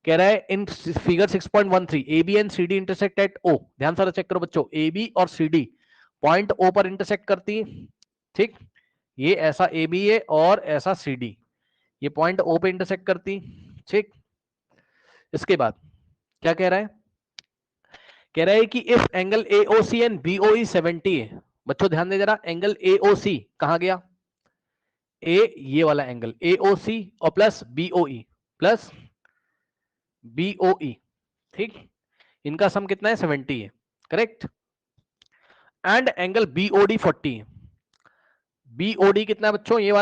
कह रहा है in figure 6.13 A B and C D intersect at O. ध्यान से चेक करो बच्चों, ए बी और सी डी पॉइंट ओ पर इंटरसेक्ट करती है, ठीक। ये ऐसा ए बी है और ऐसा सी डी, ये पॉइंट ओ पे इंटरसेक्ट करती, ठीक। इसके बाद क्या कह रहा है, कह रहा है कि if angle AOC and BOE 70 है। बच्चों ध्यान दे जरा, एंगल एओसी कहां गया, ए ये वाला एंगल एओसी और प्लस बीओई, ठीक। इनका सम कितना है 70 है, करेक्ट। एंड एंगल बीओडी 40 है। बीओडी कितना है बच्चों, ये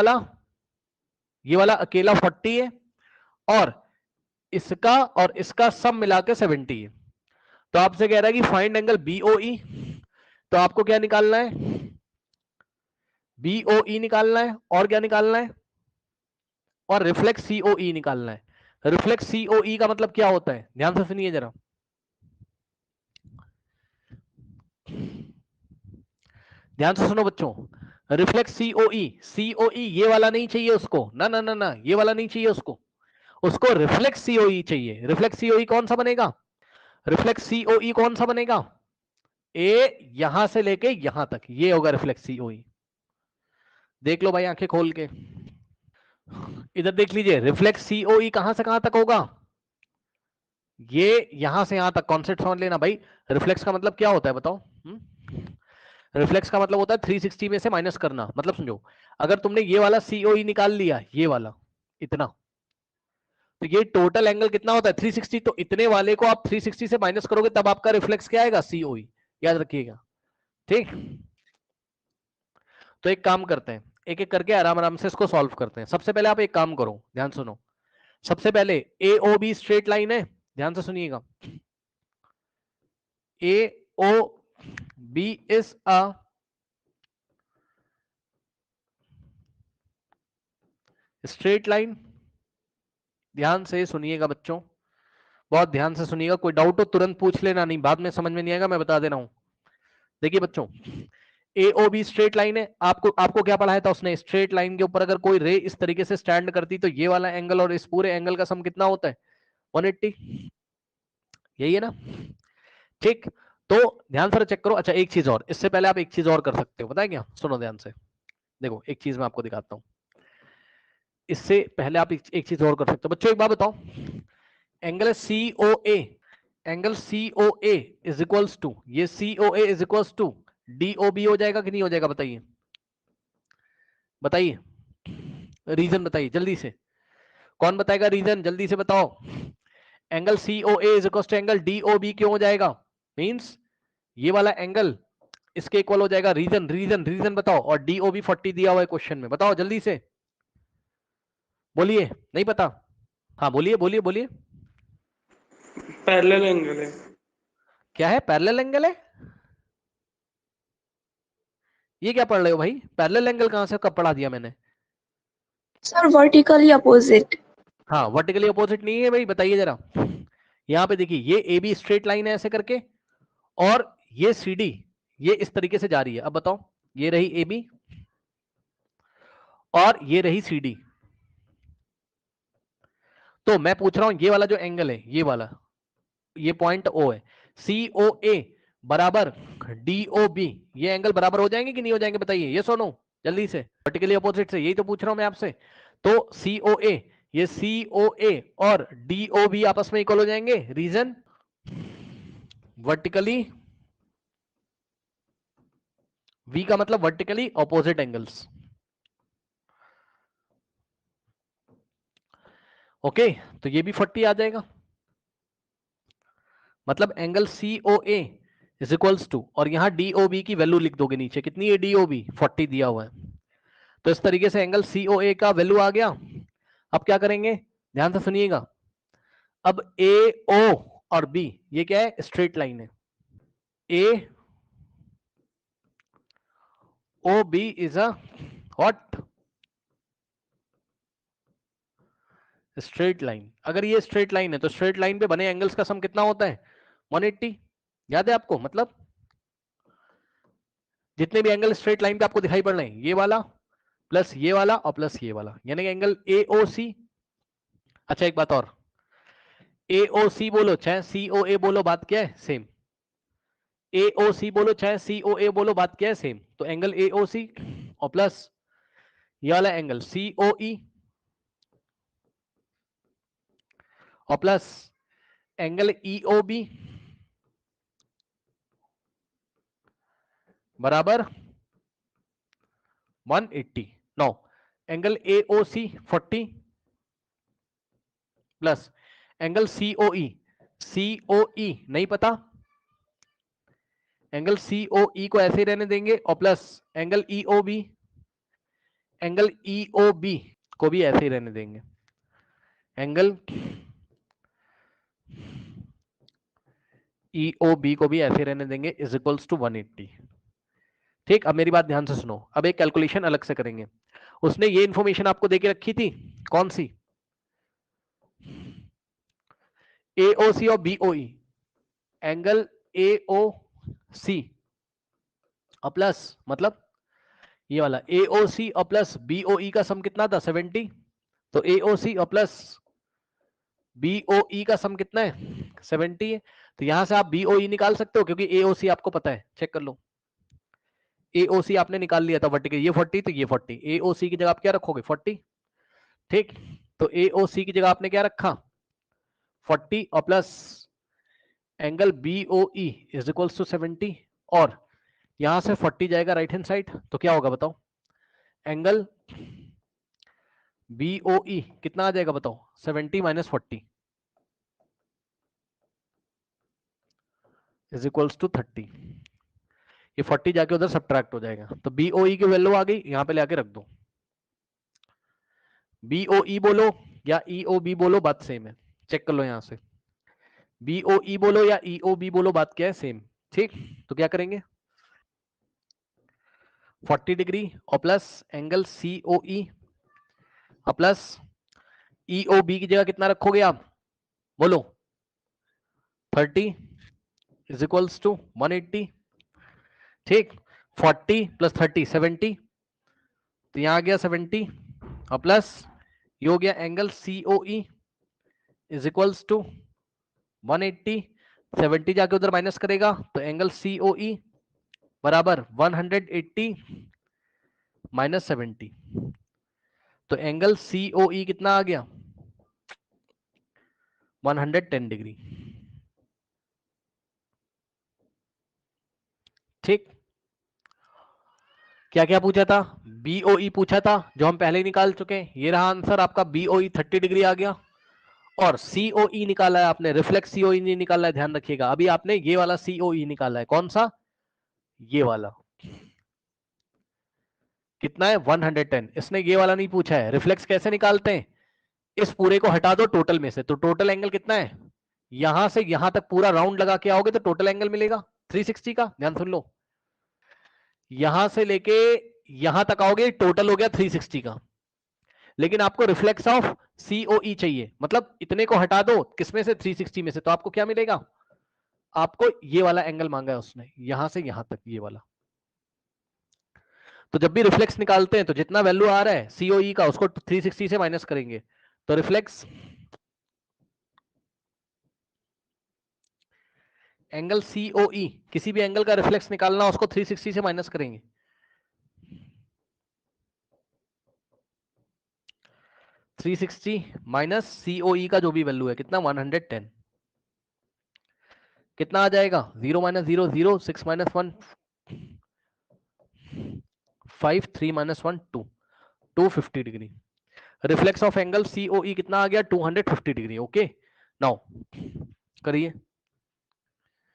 वाला अकेला 40 है और इसका सम मिला के 70 है। तो आपसे कह रहा है कि फाइंड एंगल बीओई, तो आपको क्या निकालना है, बीओई निकालना है और क्या निकालना है, और रिफ्लेक्स सीओई निकालना है। रिफ्लेक्स सीओई का मतलब क्या होता है, ध्यान से सुनिए जरा, ध्यान से सुनो बच्चों। रिफ्लेक्स सीओई ये वाला नहीं चाहिए उसको, ना ना ना ना, ये वाला नहीं चाहिए उसको, उसको रिफ्लेक्स सीओई चाहिए। रिफ्लेक्स सीओई कौन सा बनेगा, रिफ्लेक्स सीओई कौन सा बनेगा, ए यहां से लेके यहां तक, ये होगा रिफ्लेक्स सीओई। देख लो भाई आंखें खोल के, इधर देख लीजिए, रिफ्लेक्स सीओई कहां से कहां तक होगा, ये यहां से यहां तक। कॉन्सेप्ट समझ लेना भाई, रिफ्लेक्स का मतलब क्या होता है बताओ। रिफ्लेक्स का मतलब होता है 360 में से माइनस करना। मतलब समझो, अगर तुमने ये वाला सीओई निकाल लिया, ये वाला इतना, तो ये टोटल एंगल कितना होता है 360, तो इतने वाले को आप 360 से माइनस करोगे तब आपका रिफ्लेक्स क्या आएगा, सीओई। याद रखिएगा, ठीक। तो एक काम करते हैं, एक एक करके आराम आराम से इसको सॉल्व करते हैं। सबसे पहले आप एक काम करो, ध्यान सुनो। सबसे पहले A O B straight line है, ध्यान से सुनिएगा। A O B is a straight line. ध्यान से सुनिएगा बच्चों, बहुत ध्यान से सुनिएगा, कोई डाउट हो तुरंत पूछ लेना, नहीं बाद में समझ में नहीं आएगा, मैं बता दे रहा हूं। देखिए बच्चों, ए ओ बी स्ट्रेट लाइन है, आपको आपको क्या पढ़ाया था उसने, स्ट्रेट लाइन के ऊपर अगर कोई रे इस तरीके से स्टैंड करती तो ये वाला एंगल और इस पूरे एंगल का सम कितना होता है, 180। यही है ना, ठीक। तो ध्यान से चेक करो। अच्छा एक चीज और, इससे पहले आप एक चीज और कर सकते हो, बताए क्या, सुनो ध्यान से। देखो एक चीज मैं आपको दिखाता हूं, इससे पहले आप एक चीज और कर सकते हो। बच्चों एक बात बताओ, angle C O A, angle C O A is equals to, ये C O A is equals to D O B हो जाएगा कि नहीं हो जाएगा, बताइए बताइए, रीजन बताइए जल्दी से, कौन बताएगा रीजन, जल्दी से बताओ। Angle C O A is equal to angle D O B क्यों हो जाएगा, मींस ये वाला एंगल इसके इक्वल हो जाएगा। रीजन रीजन रीजन बताओ, और डी ओ बी 40 दिया हुआ है क्वेश्चन में, बताओ जल्दी से, बोलिए, नहीं पता, हाँ बोलिए बोलिए बोलिए। पैरेलल एंगल है। क्या है, पैरेलल एंगल है, ये क्या पढ़ रहे हो भाई, पैरेलल एंगल कहां से कब पढ़ा दिया मैंने। Sir vertically opposite. हाँ वर्टिकली अपोजिट नहीं है भाई, बताइए जरा। यहाँ पे देखिए, ये ए बी स्ट्रेट लाइन है ऐसे करके, और ये सी डी ये इस तरीके से जा रही है। अब बताओ, ये रही ए बी और ये रही सी डी। तो मैं पूछ रहा हूं, ये वाला जो एंगल है, ये वाला, ये पॉइंट ओ है, सी ओ ए बराबर डी ओ बी, ये एंगल बराबर हो जाएंगे कि नहीं हो जाएंगे, बताइए ये सुनो जल्दी से, वर्टिकली अपोजिट से, यही तो पूछ रहा हूं मैं आपसे। तो सी ओ ए, ये सी ओ ए और डी ओ बी आपस में इक्वल हो जाएंगे, रीजन वर्टिकली, वी का मतलब वर्टिकली अपोजिट एंगल्स, ओके। तो ये भी 40 आ जाएगा, मतलब angle C O A is equals to, और यहां डी ओ बी की वैल्यू लिख दोगे नीचे, कितनी है डी ओ बी, 40 दिया हुआ है। तो इस तरीके से एंगल सी ओ ए का वैल्यू आ गया। अब क्या करेंगे, ध्यान से सुनिएगा। अब ए ओ और बी ये क्या है, स्ट्रेट लाइन है, A O B is a what, straight line. अगर ये स्ट्रेट लाइन है तो स्ट्रेट लाइन पे बने एंगल्स का सम कितना होता है, 180। याद है आपको, मतलब जितने भी एंगल स्ट्रेट लाइन पे आपको दिखाई पड़ रहे हैं, ये वाला प्लस ये वाला और प्लस ये वाला, यानी कि एंगल ए ओ सी। अच्छा एक बात और, AOC बोलो चाहे COA बोलो, बात क्या है? सेम। AOC बोलो चाहे COA बोलो, बात क्या है? सेम। तो एंगल AOC और प्लस ये वाला एंगल COE और प्लस एंगल EOB बराबर 180। No, angle AOC 40 plus angle COE, COE नहीं पता, एंगल COE को ऐसे ही रहने देंगे और plus angle EOB, angle EOB को भी ऐसे ही रहने देंगे, एंगल EOB को भी ऐसे रहने देंगे, इज इक्वल्स टू 180। ठीक, अब मेरी बात ध्यान से सुनो, अब एक कैलकुलेशन अलग से करेंगे। उसने ये इंफॉर्मेशन आपको देके रखी थी, कौन सी? AOC और BOE, एंगल AOC और प्लस मतलब ये वाला AOC और प्लस BOE का सम कितना था? 70। तो AOC और प्लस BOE का सम कितना है? 70 है। तो यहां से आप BOE निकाल सकते हो क्योंकि AOC आपको पता है, चेक कर लो। AOC आपने निकाल लिया था वर्टिकल, ये 40 तो ये 40, AOC की जगह आप क्या रखोगे? 40। ठीक, तो AOC की जगह आपने क्या रखा? 40 और plus angle BOE is equals to 70, और यहां से 40 जाएगा राइट हैंड साइड, तो क्या होगा बताओ? एंगल BOE कितना आ जाएगा बताओ? 70 माइनस 40 इज इक्वल्स टू 30। ये 40 जाके उधर सब्ट्रैक्ट हो जाएगा, तो BOE की वैल्यू आ गई, यहां पे लेके रख दो। BOE बोलो या EOB बोलो, बात सेम है, चेक कर लो यहां से। BOE बोलो या EOB बोलो, बात क्या है? सेम। ठीक, तो क्या करेंगे? 40 डिग्री और प्लस एंगल COE और प्लस EOB की जगह कितना रखोगे आप? बोलो। 30 इज इक्वल्स टू 180। ठीक, 40 प्लस 30 70, तो यहां आ गया 70 और प्लस ये हो गया angle COE is equals to 180। 70 जाके उधर माइनस करेगा तो एंगल COE बराबर 180 माइनस 70, तो एंगल COE कितना आ गया? 110 डिग्री। ठीक, क्या क्या पूछा था? BOE पूछा था, जो हम पहले ही निकाल चुके हैं, ये रहा आंसर आपका, BOE 30 डिग्री आ गया। और COE निकाला है आपने, रिफ्लेक्स COE नहीं निकाला है, ध्यान रखिएगा। अभी आपने ये वाला COE निकाला है, कौन सा? ये वाला कितना है? 110। इसने ये वाला नहीं पूछा है। रिफ्लेक्स कैसे निकालते हैं? इस पूरे को हटा दो टोटल में से, तो टोटल एंगल कितना है? यहां से यहां तक पूरा राउंड लगा के आओगे तो टोटल एंगल मिलेगा 360 का। ध्यान सुन लो, यहां से लेके यहां तक आओगे, टोटल हो गया 360 का। लेकिन आपको रिफ्लेक्स ऑफ COE चाहिए, मतलब इतने को हटा दो, किसमें से? 360 में से, तो आपको क्या मिलेगा? आपको ये वाला एंगल मांगा है उसने, यहां से यहां तक, ये वाला। तो जब भी रिफ्लेक्स निकालते हैं तो जितना वैल्यू आ रहा है COE का, उसको 360 से माइनस करेंगे, तो रिफ्लेक्स एंगल COE, किसी भी एंगल का रिफ्लेक्स निकालना, उसको 360 से माइनस करेंगे। 360 माइनस COE का जो भी वैल्यू है, कितना? 110। कितना आ जाएगा? 0 minus 0 0, 6 minus 1 5, 3 minus 1 2, 250 degree. Reflex of angle COE कितना आ गया? 250 डिग्री। ओके, नाउ करिए।